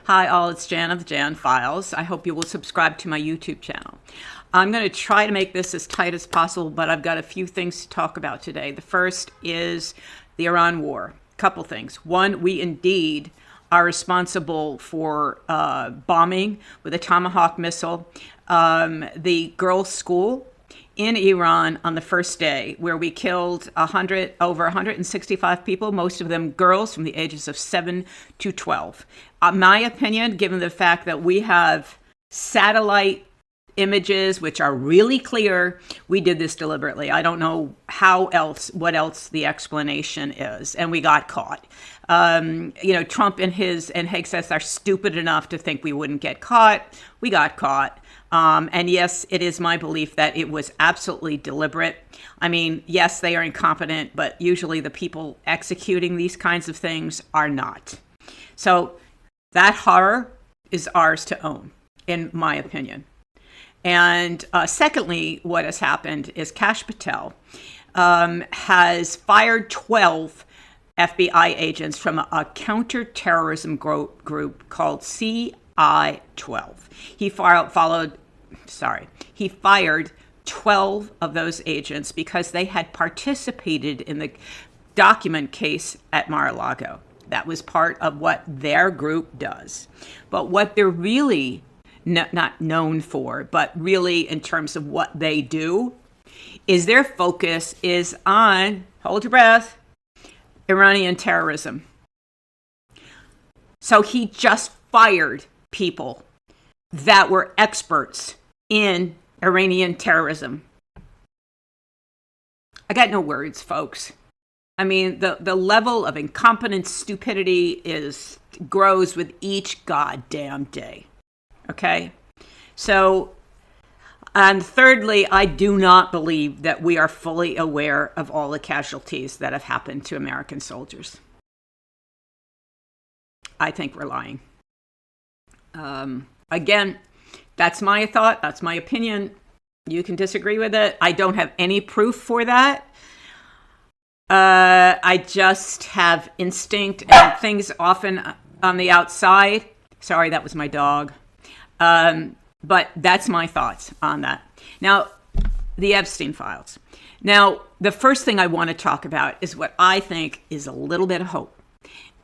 Hi all, it's Jan of the Jan Files. I hope you will subscribe to my YouTube channel. I'm going to try to make this as tight as possible, but I've got a few things to talk about today. The first is the Iran war. Couple things. One, we indeed are responsible for bombing with a Tomahawk missile the girls' school in Iran on the first day, where we killed over 165 people, most of them girls from the ages of 7 to 12. My opinion, given the fact that we have satellite images which are really clear, we did this deliberately. I don't know what else the explanation is, and we got caught. Trump and Hegseth are stupid enough to think we wouldn't get caught. We got caught. And yes, it is my belief that it was absolutely deliberate. I mean, yes, they are incompetent, but usually the people executing these kinds of things are not. So that horror is ours to own, in my opinion. And secondly, what has happened is Patel has fired 12 FBI agents from a counterterrorism group called CI12. He fired 12 of those agents because they had participated in the document case at Mar-a-Lago. That was part of what their group does. But what they're really not known for, but really in terms of what they do, is their focus is on, hold your breath, Iranian terrorism. So he just fired people that were experts in Iranian terrorism. I got no words, folks. I mean, the level of incompetence, stupidity grows with each goddamn day. Okay? So, and thirdly, I do not believe that we are fully aware of all the casualties that have happened to American soldiers. I think we're lying. Again, that's my thought. That's my opinion. You can disagree with it. I don't have any proof for that. I just have instinct and things often on the outside. Sorry, that was my dog. But that's my thoughts on that. Now, the Epstein files. Now, the first thing I want to talk about is what I think is a little bit of hope.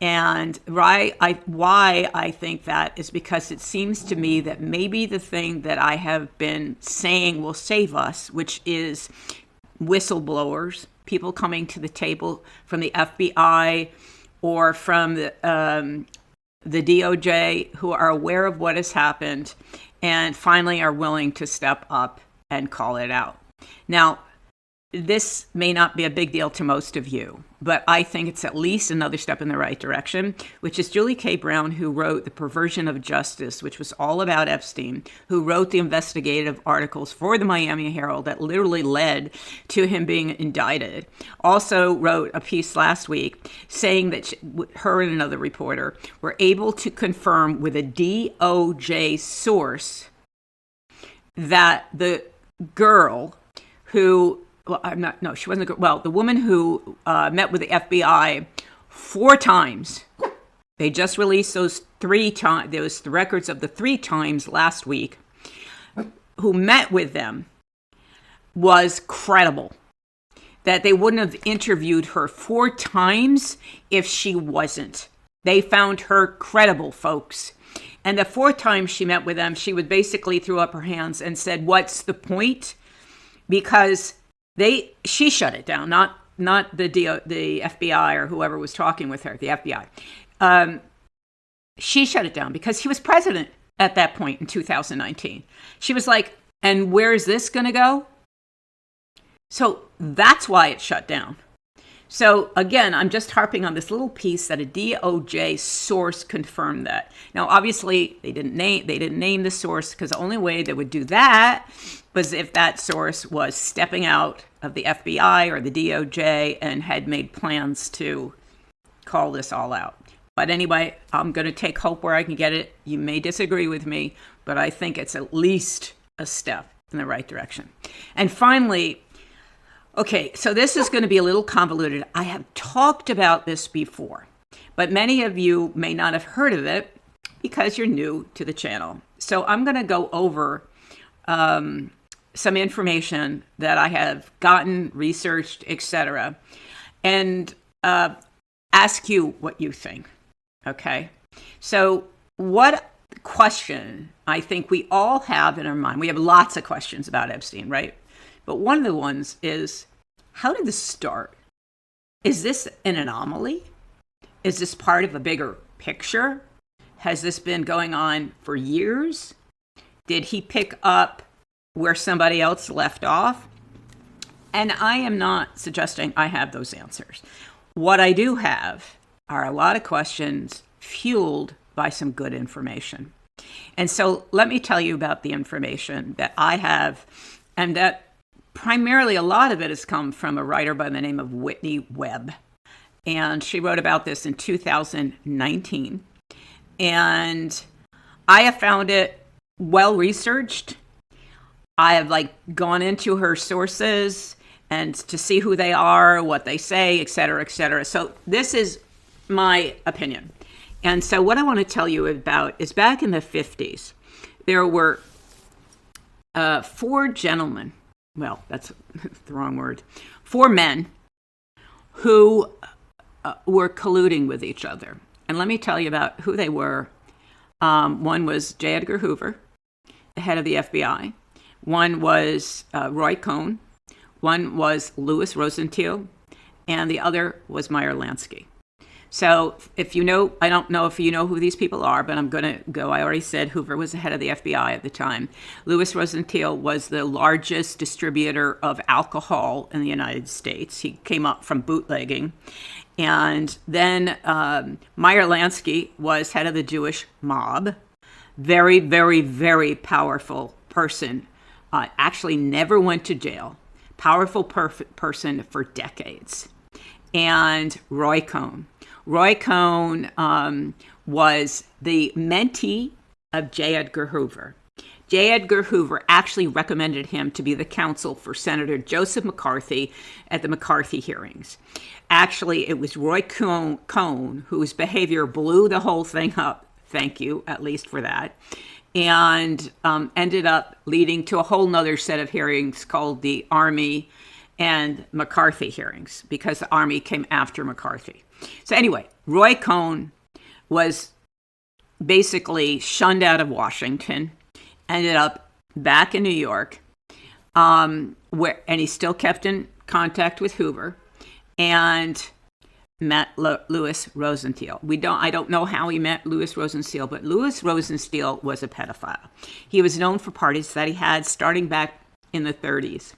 And why I think that is because it seems to me that maybe the thing that I have been saying will save us, which is whistleblowers, people coming to the table from the FBI or from the DOJ who are aware of what has happened and finally are willing to step up and call it out. Now, this may not be a big deal to most of you, but I think it's at least another step in the right direction, which is Julie K. Brown, who wrote The Perversion of Justice, which was all about Epstein, who wrote the investigative articles for the Miami Herald that literally led to him being indicted. Also wrote a piece last week saying that her and another reporter were able to confirm with a DOJ source that the girl who she wasn't a girl. Well, the woman who met with the FBI 4 times, they just released those 3 times, those the records of the 3 times last week, who met with them, was credible. That they wouldn't have interviewed her 4 times if she wasn't. They found her credible, folks. And the 4th time she met with them, she would basically threw up her hands and said, "What's the point?" Because she shut it down, not the FBI or whoever was talking with her, the FBI. She shut it down because he was president at that point in 2019. She was like, and where is this going to go? So that's why it shut down. So again, I'm just harping on this little piece that a DOJ source confirmed that. Now, obviously, they didn't name the source because the only way they would do that was if that source was stepping out of the FBI or the DOJ and had made plans to call this all out. But anyway, I'm going to take hope where I can get it. You may disagree with me, but I think it's at least a step in the right direction. And finally, okay, so this is going to be a little convoluted. I have talked about this before, but many of you may not have heard of it because you're new to the channel. So I'm going to go over some information that I have gotten, researched, etc., and ask you what you think. Okay? So what question I think we all have in our mind? We have lots of questions about Epstein, right? But one of the ones is, how did this start? Is this an anomaly? Is this part of a bigger picture? Has this been going on for years? Did he pick up where somebody else left off? And I am not suggesting I have those answers. What I do have are a lot of questions fueled by some good information. And so let me tell you about the information that I have, and that primarily a lot of it has come from a writer by the name of Whitney Webb. And she wrote about this in 2019. And I have found it well researched. I have gone into her sources and to see who they are, what they say, et cetera, et cetera. So this is my opinion. And so what I want to tell you about is back in the 50s, there were 4 gentlemen, well, that's the wrong word, 4 men who were colluding with each other. And let me tell you about who they were. One was J. Edgar Hoover, the head of the FBI. One was Roy Cohn. One was Louis Rosenthal. And the other was Meyer Lansky. So if you know, I don't know if you know who these people are, but I'm going to go. I already said Hoover was the head of the FBI at the time. Louis Rosenthal was the largest distributor of alcohol in the United States. He came up from bootlegging. And then Meyer Lansky was head of the Jewish mob. Very, very, very powerful person. Actually never went to jail. Powerful person for decades. And Roy Cohn. Roy Cohn was the mentee of J. Edgar Hoover. J. Edgar Hoover actually recommended him to be the counsel for Senator Joseph McCarthy at the McCarthy hearings. Actually, it was Roy Cohn whose behavior blew the whole thing up. Thank you, at least for that. And ended up leading to a whole nother set of hearings called the Army and McCarthy hearings, because the Army came after McCarthy. So anyway, Roy Cohn was basically shunned out of Washington, ended up back in New York, and he still kept in contact with Hoover, and met Louis Rosenthal. I don't know how he met Louis Rosenthal, but Louis Rosenthal was a pedophile. He was known for parties that he had starting back in the 30s,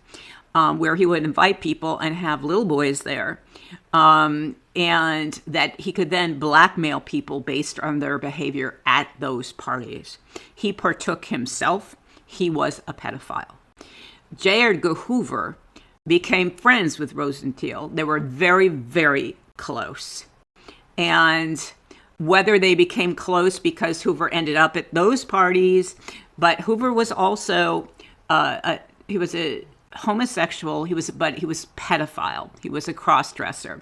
where he would invite people and have little boys there, and that he could then blackmail people based on their behavior at those parties. He partook himself. He was a pedophile. J. Edgar Hoover became friends with Rosenthal. They were very, very close. And whether they became close because Hoover ended up at those parties, but Hoover was also, he was a homosexual, but he was pedophile. He was a cross-dresser.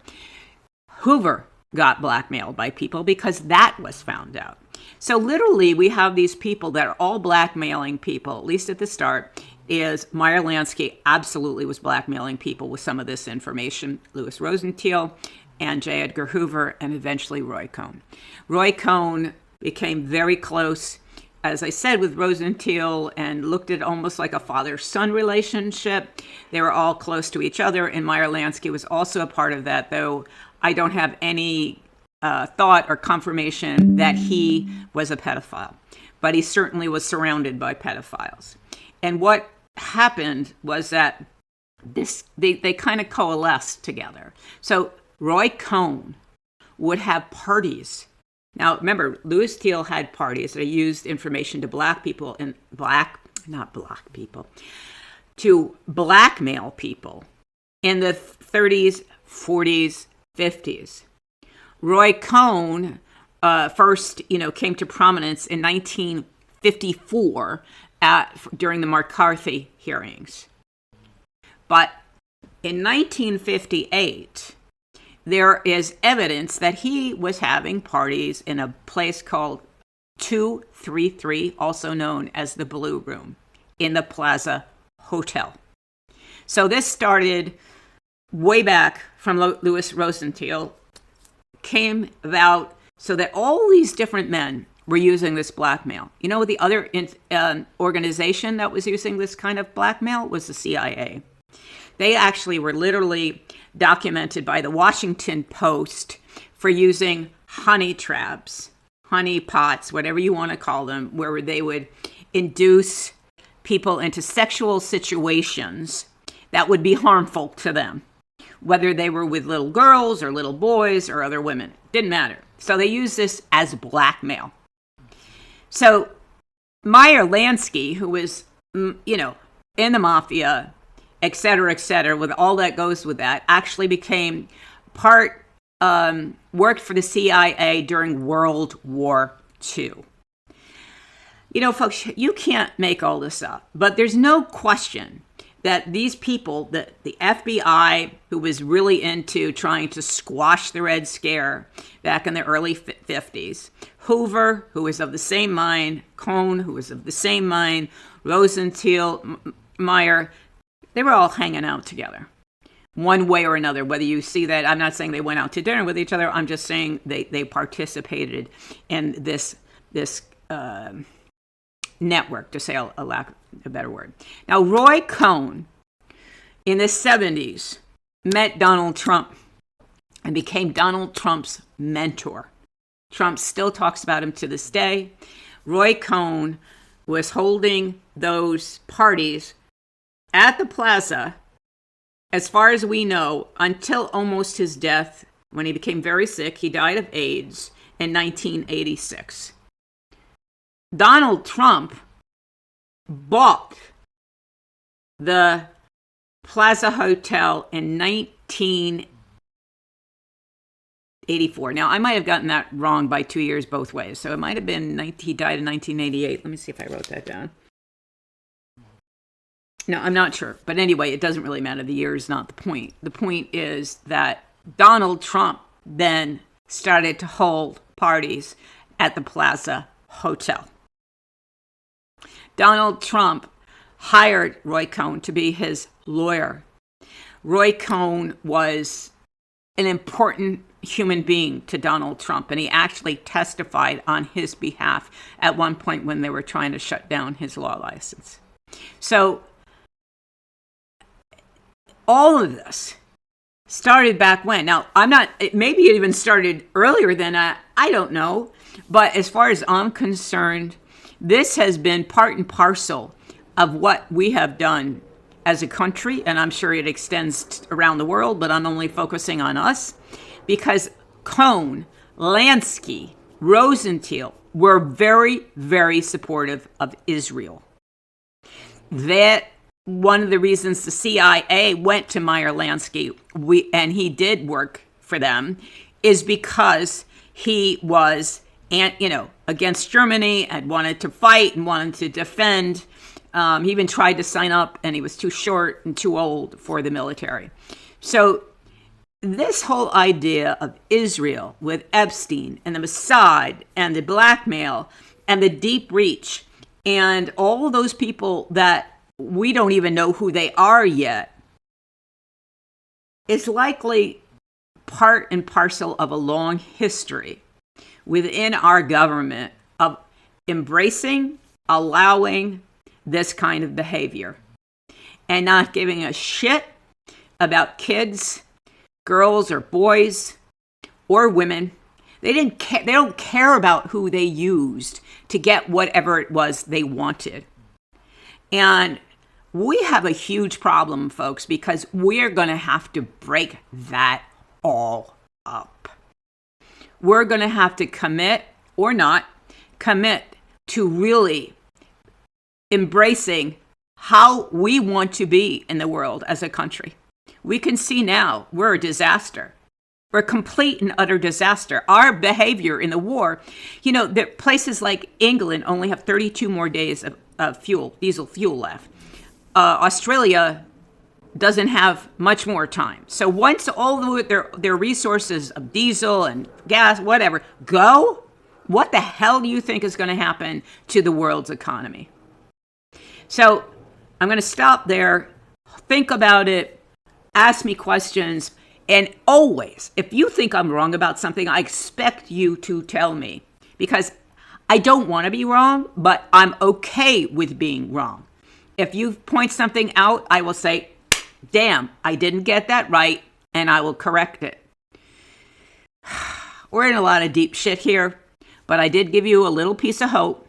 Hoover got blackmailed by people because that was found out. So literally we have these people that are all blackmailing people, at least at the start. Is Meyer Lansky absolutely was blackmailing people with some of this information. Louis Rosenthal and J. Edgar Hoover, and eventually Roy Cohn. Roy Cohn became very close, as I said, with Rosenthal, and looked at almost like a father-son relationship. They were all close to each other, and Meyer Lansky was also a part of that, though I don't have any thought or confirmation that he was a pedophile. But he certainly was surrounded by pedophiles. And what happened was that they kind of coalesced together. So Roy Cohn would have parties. Now, remember, Louis Thiel had parties that used information to to blackmail people in the 30s, 40s, 50s. Roy Cohn first, came to prominence in 1954 during the McCarthy hearings. But in 1958, there is evidence that he was having parties in a place called 233, also known as the Blue Room, in the Plaza Hotel. So this started way back from Louis Rosenthal, came about so that all these different men were using this blackmail. You know, the other organization that was using this kind of blackmail was the CIA. They actually were literally documented by the Washington Post for using honey traps, honey pots, whatever you want to call them, where they would induce people into sexual situations that would be harmful to them, whether they were with little girls or little boys or other women. Didn't matter. So they used this as blackmail. So Meyer Lansky, who was, in the mafia, et cetera, with all that goes with that, actually became worked for the CIA during World War II. You know, folks, you can't make all this up, but there's no question that these people, the FBI, who was really into trying to squash the Red Scare back in the early 50s, Hoover, who was of the same mind, Cohn, who was of the same mind, Rosenthal, Meyer, they were all hanging out together one way or another. Whether you see that, I'm not saying they went out to dinner with each other. I'm just saying they participated in this network, to say a lack of a better word. Now, Roy Cohn in the 70s met Donald Trump and became Donald Trump's mentor. Trump still talks about him to this day. Roy Cohn was holding those parties at the plaza, as far as we know, until almost his death, when he became very sick. He died of AIDS in 1986. Donald Trump bought the Plaza Hotel in 1984. Now, I might have gotten that wrong by 2 years both ways. So it might have been, he died in 1988. Let me see if I wrote that down. No, I'm not sure. But anyway, it doesn't really matter. The year is not the point. The point is that Donald Trump then started to hold parties at the Plaza Hotel. Donald Trump hired Roy Cohn to be his lawyer. Roy Cohn was an important human being to Donald Trump, and he actually testified on his behalf at one point when they were trying to shut down his law license. So all of this started back when. Now, maybe it even started earlier than that. I don't know. But as far as I'm concerned, this has been part and parcel of what we have done as a country, and I'm sure it extends around the world, but I'm only focusing on us, because Cohn, Lansky, Rosenthal were very, very supportive of Israel. That one of the reasons the CIA went to Meyer Lansky, and he did work for them, is because he was, against Germany and wanted to fight and wanted to defend. He even tried to sign up, and he was too short and too old for the military. So this whole idea of Israel with Epstein and the Mossad and the blackmail and the deep reach and all of those people that we don't even know who they are yet is likely part and parcel of a long history within our government of embracing, allowing this kind of behavior and not giving a shit about kids, girls or boys or women. They don't care about who they used to get whatever it was they wanted. And we have a huge problem, folks, because we're going to have to break that all up. We're going to have to commit or not commit to really embracing how we want to be in the world as a country. We can see now we're a disaster. We're a complete and utter disaster. Our behavior in the war, the places like England only have 32 more days of diesel fuel left. Australia doesn't have much more time. So once all their resources of diesel and gas, whatever, go, what the hell do you think is going to happen to the world's economy? So I'm going to stop there. Think about it. Ask me questions. And always, if you think I'm wrong about something, I expect you to tell me, because I don't want to be wrong, but I'm okay with being wrong. If you point something out, I will say, damn, I didn't get that right, and I will correct it. We're in a lot of deep shit here, but I did give you a little piece of hope,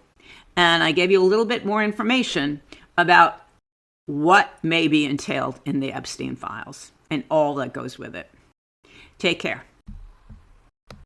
and I gave you a little bit more information about what may be entailed in the Epstein files and all that goes with it. Take care.